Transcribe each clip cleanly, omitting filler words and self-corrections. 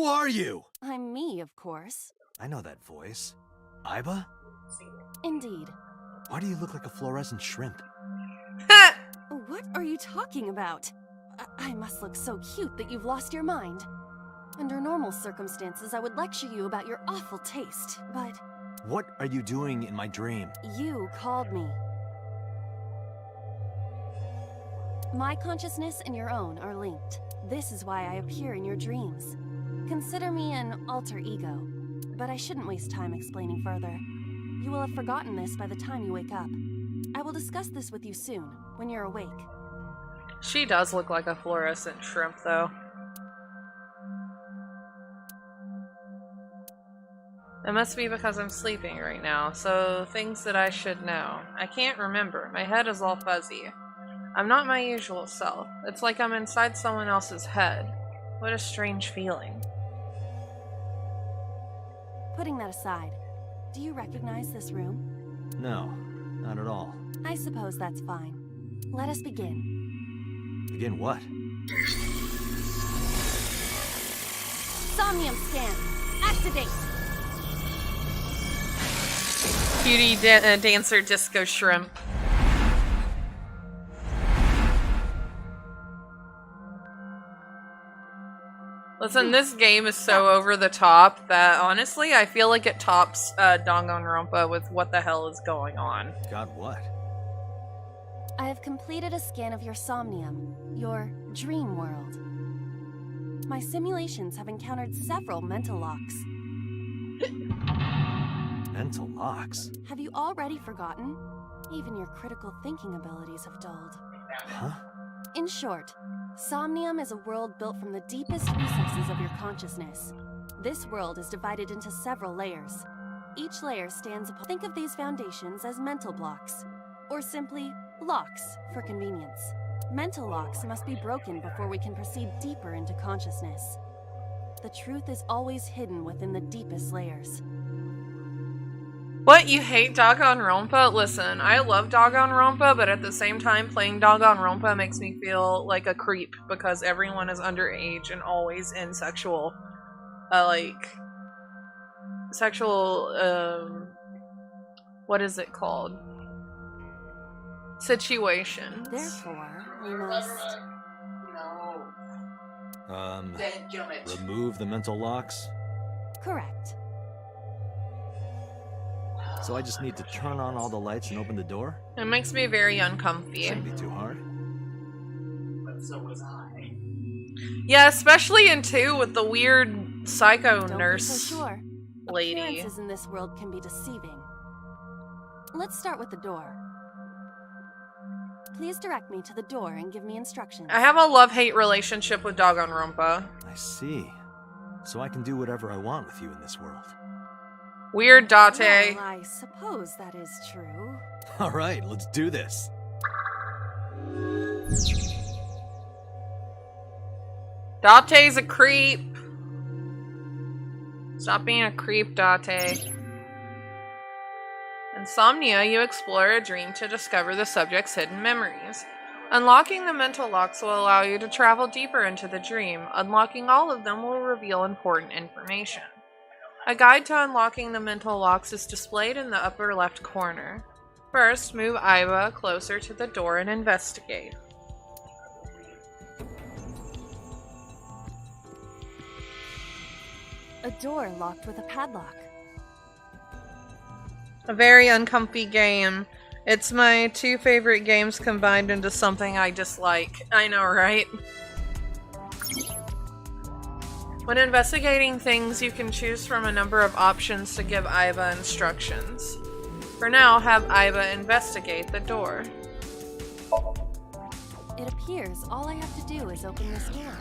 Who are you? I'm me, of course. I know that voice. Aiba? Indeed. Why do you look like a fluorescent shrimp? What are you talking about? I must look so cute that you've lost your mind. Under normal circumstances, I would lecture you about your awful taste, but... What are you doing in my dream? You called me. My consciousness and your own are linked. This is why I appear in your dreams. Consider me an alter ego, but I shouldn't waste time explaining further. You will have forgotten this by the time you wake up. I will discuss this with you soon, when you're awake. She does look like a fluorescent shrimp, though. It must be because I'm sleeping right now, so things that I should know. I can't remember. My head is all fuzzy. I'm not my usual self. It's like I'm inside someone else's head. What a strange feeling. Putting that aside, do you recognize this room? No, not at all. I suppose that's fine. Let us begin. Begin what? Somnium scan. Activate. Cutie dancer disco shrimp. Listen, this game is so over the top that honestly I feel like it tops Danganronpa with what the hell is going on. Got what? I have completed a scan of your Somnium, your dream world. My simulations have encountered several mental locks. Mental locks? Have you already forgotten? Even your critical thinking abilities have dulled. Huh? In short, Somnium is a world built from the deepest recesses of your consciousness. This world is divided into several layers. Each layer stands upon... Think of these foundations as mental blocks, or simply locks for convenience. Mental locks must be broken before we can proceed deeper into consciousness. The truth is always hidden within the deepest layers. What, you hate Danganronpa? Listen, I love Danganronpa, but at the same time, playing Danganronpa makes me feel like a creep because everyone is underage and always in sexual, what is it called? Situations. Therefore, we must... Remove the mental locks? Correct. So I just need to turn on all the lights and open the door? It makes me very uncomfy. Shouldn't be too hard. But so was I. Yeah, especially in 2 with the weird psycho Don't nurse be so sure. lady. Appearances in this world can be deceiving. Let's start with the door. Please direct me to the door and give me instructions. I have a love-hate relationship with Danganronpa. I see. So I can do whatever I want with you in this world. Weird Date. Well, I suppose that is true. Alright, let's do this. Date's a creep. Stop being a creep, Date. Insomnia, you explore a dream to discover the subject's hidden memories. Unlocking the mental locks will allow you to travel deeper into the dream. Unlocking all of them will reveal important information. A guide to unlocking the mental locks is displayed in the upper left corner. First, move Aiba closer to the door and investigate. A door locked with a padlock. A very uncomfy game. It's my 2 favorite games combined into something I dislike. I know, right? When investigating things, you can choose from a number of options to give Aiba instructions. For now, have Aiba investigate the door. It appears all I have to do is open this door.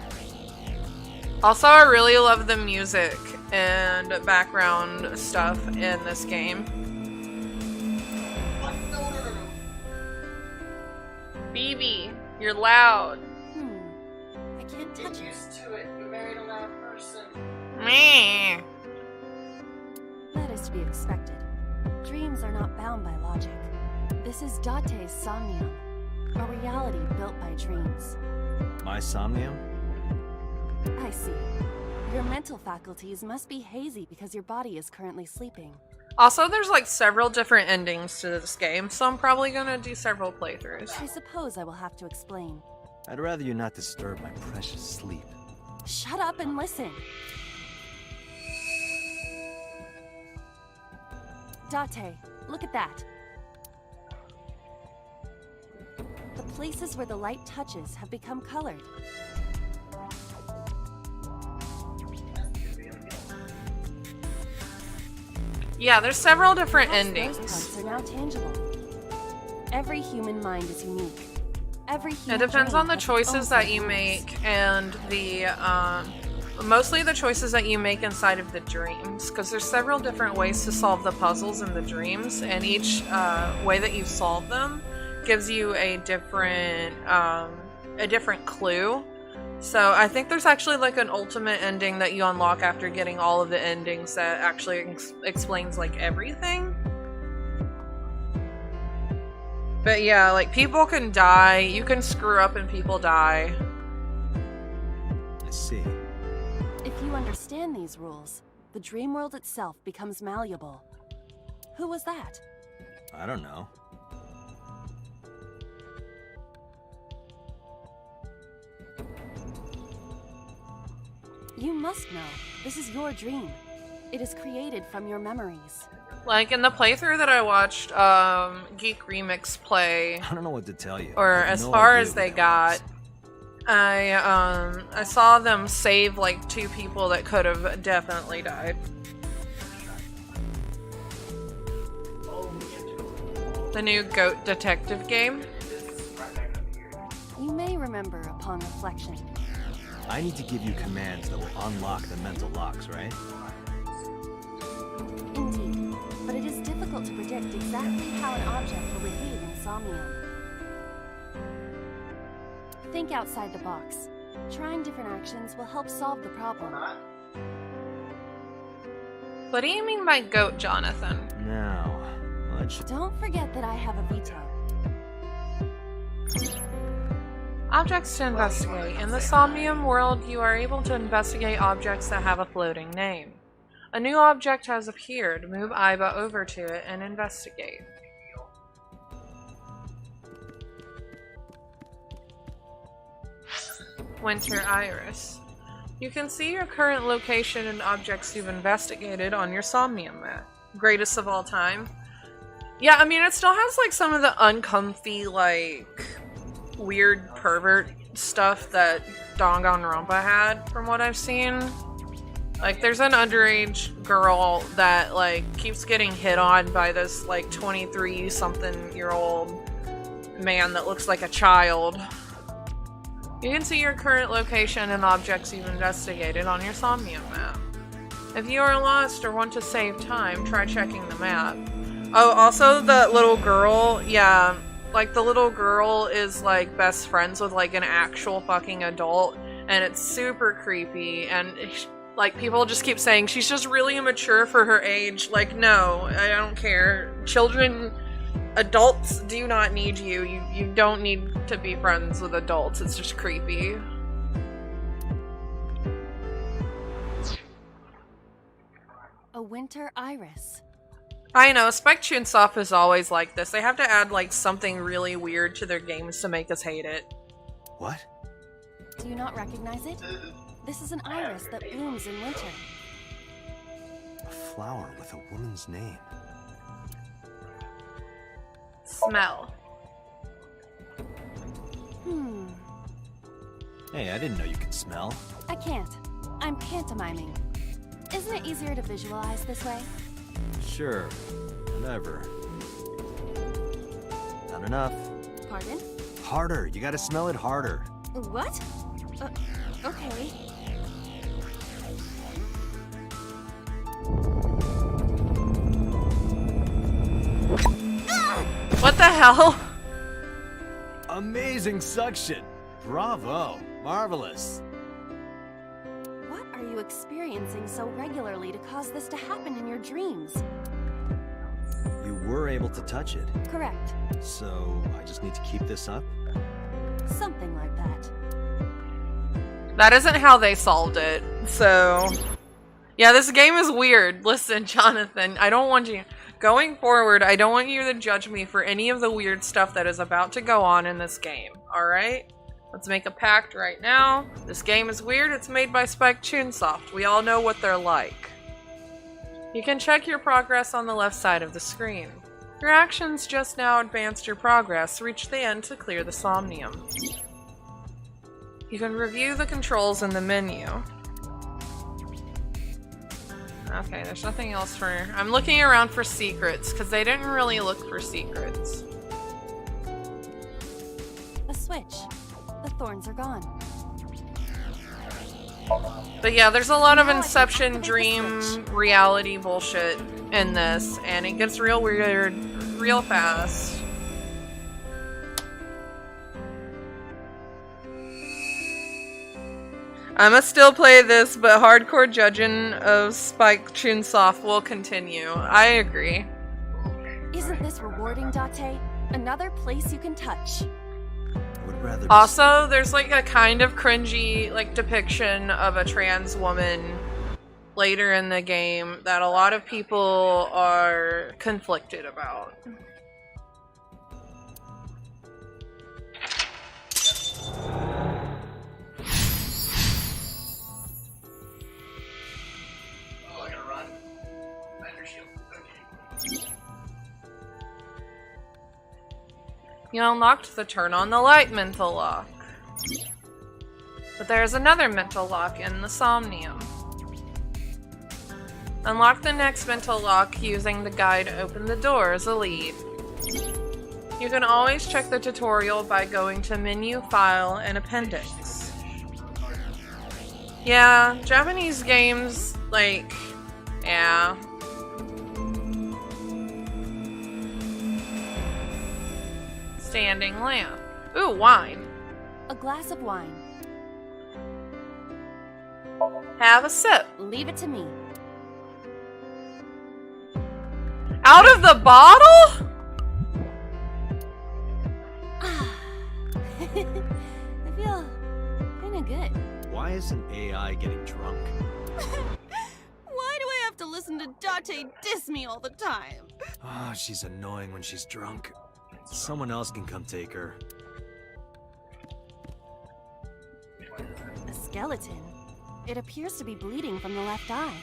Also, I really love the music and background stuff in this game. BB, you're loud. I can't touch it. Used to it. You married a loud person. Meh. That is to be expected. Dreams are not bound by logic. This is Date's Somnium, a reality built by dreams. My Somnium? I see. Your mental faculties must be hazy because your body is currently sleeping. Also, there's like several different endings to this game, so I'm probably gonna do several playthroughs. I suppose I will have to explain. I'd rather you not disturb my precious sleep. Shut up and listen. Date, look at that. The places where the light touches have become colored. Yeah, there's several different Perhaps endings. those parts are now tangible. Every human mind is unique. Every It human depends brain on the has its own choices set that of you rules. make and the mostly the choices that you make inside of the dreams, because there's several different ways to solve the puzzles in the dreams, and each way that you solve them gives you a different clue. So I think there's actually like an ultimate ending that you unlock after getting all of the endings that actually explains like everything. But yeah, like people can die, you can screw up and people die. I see. If you understand these rules, the dream world itself becomes malleable. Who was that? I don't know. You must know. This is your dream. It is created from your memories. Like in the playthrough that I watched Geek Remix play, I don't know what to tell you. or I have as no far idea as what they that got, was. I saw them save like 2 people that could have definitely died. The new Goat Detective game. You may remember upon reflection. I need to give you commands that will unlock the mental locks, right? Indeed, but it is difficult to predict exactly how an object will behave in Somnium. Think outside the box. Trying different actions will help solve the problem. What do you mean by goat, Jonathan? Now, let's... Don't forget that I have a veto. Objects to investigate. In the Somnium world, you are able to investigate objects that have a floating name. A new object has appeared. Move Aiba over to it and investigate. Winter Iris. You can see your current location and objects you've investigated on your Somnium map. Greatest of all time. Yeah, I mean, it still has like some of the uncomfy, like, weird pervert stuff that Danganronpa had, from what I've seen. Like, there's an underage girl that, like, keeps getting hit on by this, like, 23-something-year-old man that looks like a child. You can see your current location and objects you've investigated on your Somnium map. If you are lost or want to save time, try checking the map. Oh, also the little girl, yeah, like the little girl is like best friends with like an actual fucking adult, and it's super creepy, and like people just keep saying she's just really immature for her age. Like, no, I don't care. Children, adults do not need you. You don't need to be friends with adults. It's just creepy. A winter iris. I know, Spike Chunsoft is always like this. They have to add like something really weird to their games to make us hate it. What? Do you not recognize it? This is an iris that blooms in winter. A flower with a woman's name. Smell. Hey, I didn't know you could smell. I can't. I'm pantomiming. Isn't it easier to visualize this way? Sure. Whatever. Not enough. Pardon? Harder. You gotta smell it harder. What? Okay. What the hell? Amazing suction. Bravo. Marvelous. What are you experiencing so regularly to cause this to happen in your dreams? You were able to touch it. Correct. So, I just need to keep this up? Something like that. That isn't how they solved it. So, yeah, this game is weird. Listen, Jonathan, I don't want you... Going forward, I don't want you to judge me for any of the weird stuff that is about to go on in this game, alright? Let's make a pact right now. This game is weird. It's made by Spike Chunsoft. We all know what they're like. You can check your progress on the left side of the screen. Your actions just now advanced your progress. Reach the end to clear the Somnium. You can review the controls in the menu. Okay, there's nothing else for... I'm looking around for secrets, because they didn't really look for secrets. A switch. The thorns are gone. But yeah, there's a lot of Now I can Inception activate the dream switch. reality bullshit in this, and it gets real weird real fast. I'ma still play this, but hardcore judging of Spike Chunsoft will continue. I agree. Isn't this rewarding, Date? Another place you can touch. I would rather. Also, there's like a kind of cringy like depiction of a trans woman later in the game that a lot of people are conflicted about. Oh, I gotta run. Battery shield. Okay. You unlocked the turn on the light mental lock. But there's another mental lock in the Somnium. Unlock the next mental lock using the guide to open the door as a lead. You can always check the tutorial by going to Menu, File, and Appendix. Yeah, Japanese games, like, yeah. Standing lamp. Ooh, wine. A glass of wine. Have a sip. Leave it to me. Out of the bottle? I feel kinda good. Why isn't AI getting drunk? Why do I have to listen to Date diss me all the time? Oh, she's annoying when she's drunk. Someone else can come take her. A skeleton. It appears to be bleeding from the left eye.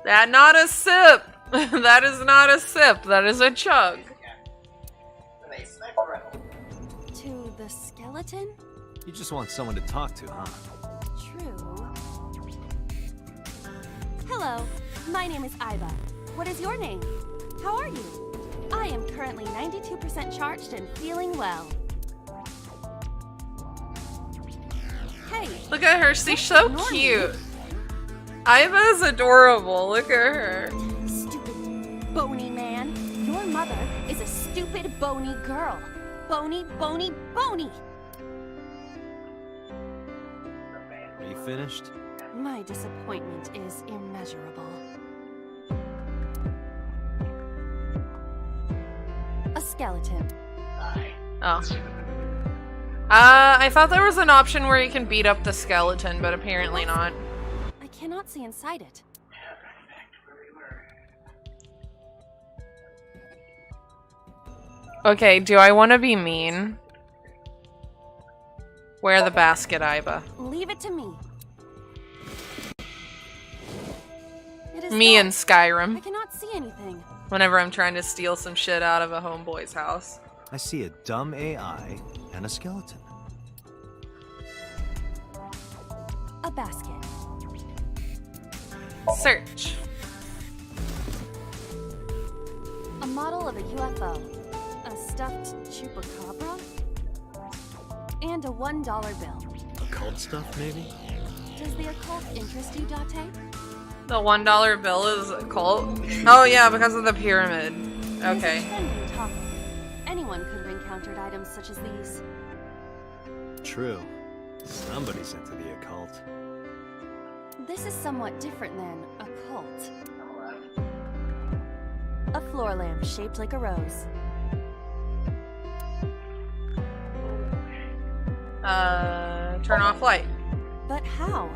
That not a sip. That is not a sip. That is a chug. The sniper rifle. To the skeleton? You just want someone to talk to, huh? True. Hello, my name is Aiba. What is your name? How are you? I am currently 92% charged and feeling well. Hey, Look at her. She's so cute. Aiba is adorable. Look at her. stupid bony man. Your mother is a stupid bony girl. Bony, bony, bony. Are you finished? My disappointment is immeasurable. A skeleton. Aye. Oh. I thought there was an option where you can beat up the skeleton, but apparently not. I cannot see inside it. Okay, do I want to be mean? Wear the basket, Aiba. Leave it to me. It is Me dark. in Skyrim. I cannot see anything. Whenever I'm trying to steal some shit out of a homeboy's house. I see a dumb AI and a skeleton. A basket. Search. A model of a UFO. A stuffed chupacabra. And a $1 bill. Occult stuff, maybe? Does the occult interest you, Date? The $1 bill is a cult? Oh yeah, because of the pyramid. It Okay. is a trending topic. Anyone could have encountered items such as these. True. Somebody's into the occult. This is somewhat different than a cult. A floor lamp shaped like a rose. Turn off light. But how?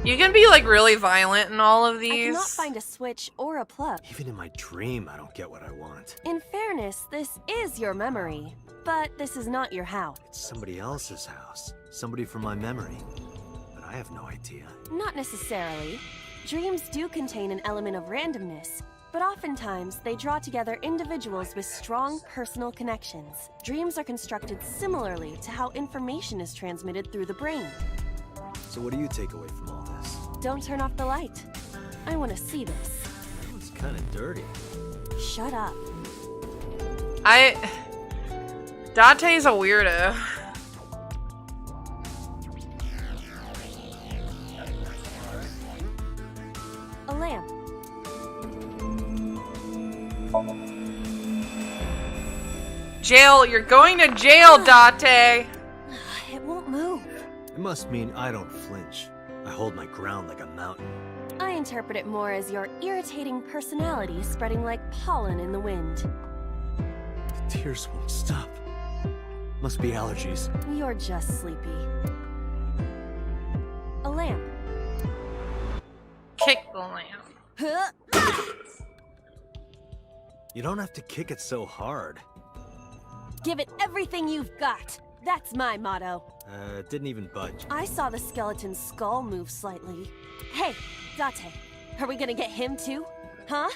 You can be like really violent in all of I these. cannot find a switch or a plug. Even in my dream, I don't get what I want. In fairness, this is your memory, but this is not your house. It's somebody else's house. Somebody from my memory. But I have no idea. Not necessarily. Dreams do contain an element of randomness, but oftentimes they draw together individuals with strong personal connections. Dreams are constructed similarly to how information is transmitted through the brain. So what do you take away from all this? Don't turn off the light. I want to see this. It's kind of dirty. Shut up. Dante's a weirdo. A lamp. Jail, you're going to jail, Dante! It won't move. It must mean I don't flinch. I hold my ground like a mountain. I interpret it more as your irritating personality spreading like pollen in the wind. The tears won't stop. Must be allergies. You're just sleepy. A lamp. Kick the lamp. Huh? You don't have to kick it so hard. Give it everything you've got. That's my motto. It didn't even budge. I saw the skeleton's skull move slightly. Hey, Date, are we gonna get him too? Huh?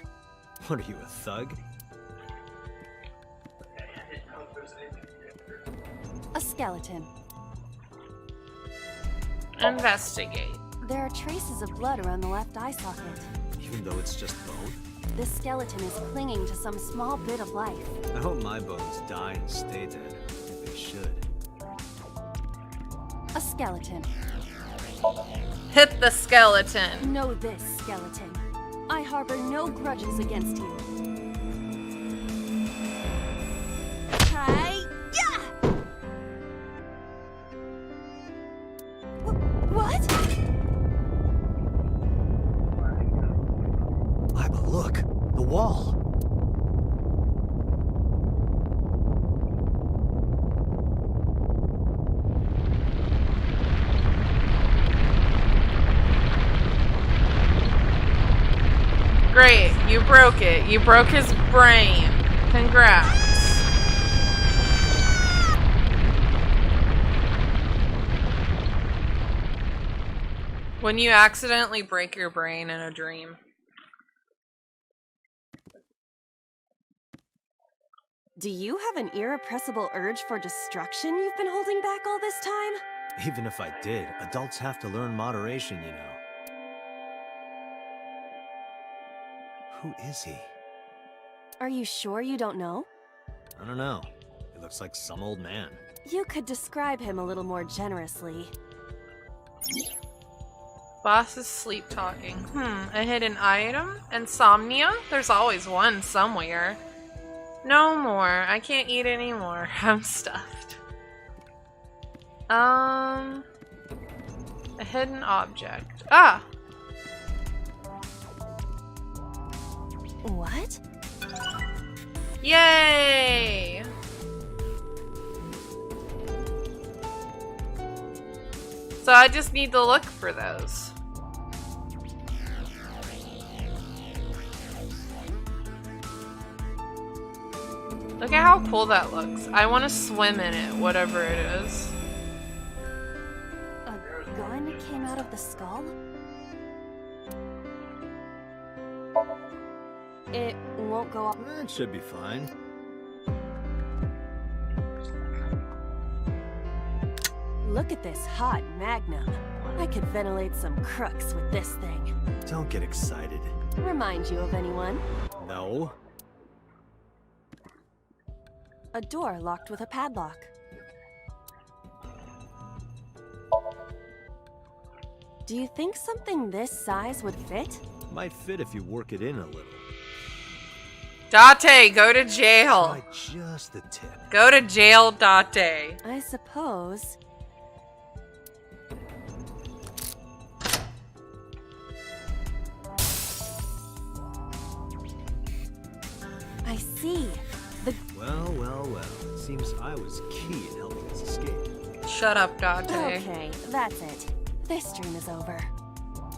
What are you, a thug? A skeleton. Investigate. There are traces of blood around the left eye socket. Even though it's just bone? This skeleton is clinging to some small bit of life. I hope my bones die and stay dead. If they should. A skeleton. Hit the skeleton. Know this, skeleton. I harbor no grudges against you. Hi-ya! What? Aiba, look! The wall! Great, you broke it. You broke his brain. Congrats. When you accidentally break your brain in a dream. Do you have an irrepressible urge for destruction you've been holding back all this time? Even if I did, adults have to learn moderation, you know. Who is he? Are you sure you don't know? I don't know. He looks like some old man. You could describe him a little more generously. Boss is sleep talking. A hidden item? Insomnia? There's always one somewhere. No more. I can't eat anymore. I'm stuffed. A hidden object. Ah! What? Yay! So I just need to look for those. Look at how cool that looks. I want to swim in it, whatever it is. A gun came out of the skull? It won't go off. That should be fine. Look at this hot magnum. I could ventilate some crooks with this thing. Don't get excited. Remind you of anyone? No. A door locked with a padlock. Do you think something this size would fit? Might fit if you work it in a little. Date, go to jail. Try just the tip. Go to jail, Date. I suppose. I see. The Well. Seems I was key in helping us escape. Shut up, Dante. Okay, that's it. This dream is over.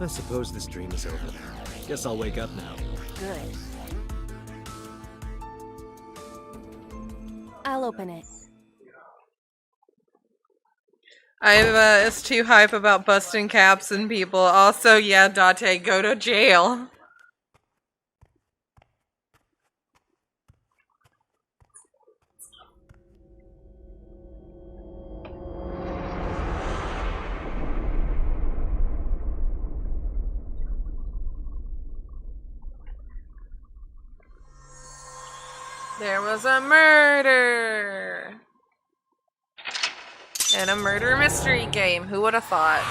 I suppose this dream is over. Guess I'll wake up now. Good. I'll open it. Aiba is too hype about busting caps and people. Also, yeah, Dante, go to jail. There was a murder! And a murder mystery game. Who would have thought?